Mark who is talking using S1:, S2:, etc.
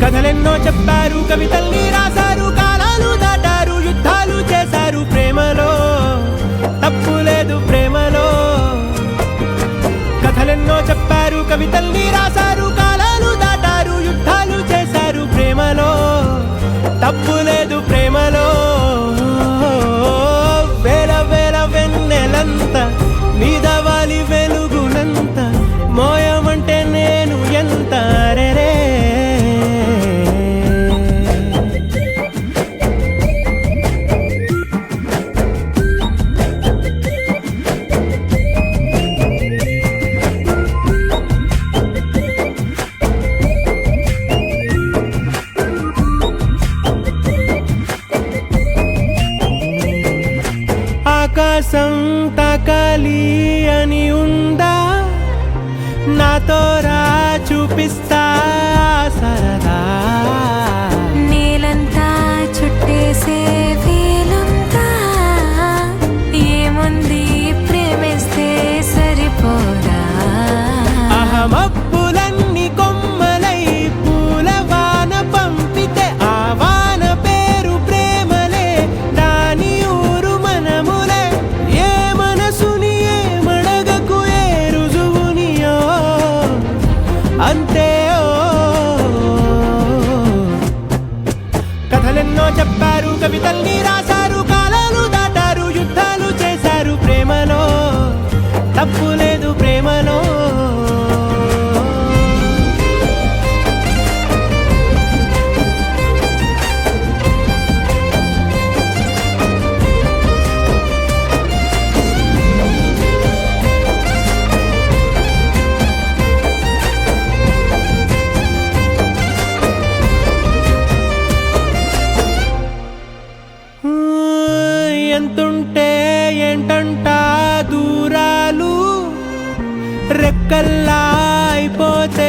S1: కథలెన్నో చెప్పారు, కవితల్ని రాశారు, కాలాలు దాటారు, యుద్ధాలు చేశారు ప్రేమలో, తప్పు లేదు ప్రేమలో. కథలెన్నో చెప్పారు, కవితల్ని రాశారు, కాలాలు దాటారు, యుద్ధాలు చేశారు ప్రేమలో, తప్పు లేదు ప్రేమలో. వేల వేల వెన్నెలంత మీద వాలి వెలుగునంత మోయమంటే నేను ఎంత రే. ఆకాశం తాకాలి అని ఉందా, నాతో రా చూపిస్తా సరదా.
S2: నేలంతా చుట్టేసే వేలుంతా, ఏముంది ప్రేమిస్తే సరిపోదా.
S1: అహమప్పులన్నీ కొమ్మలై పూల వాన పంపితే ఆ వాన పేరు ప్రేమలే, దాని ఊరు మనములే. ఏ మనసుని ఏ మడగకు ఏ రుజువునియో అంతే. కథలెన్నో చెప్పారు, కవితల్ని రాశారు, కాలాలు దాటారు, యుద్ధాలు చేశారు ప్రేమలో, తప్పు లేదు ప్రేమలో. ఎంతుంటే ఏంటంట దూరాలు, రెక్కల్లా అయిపోతే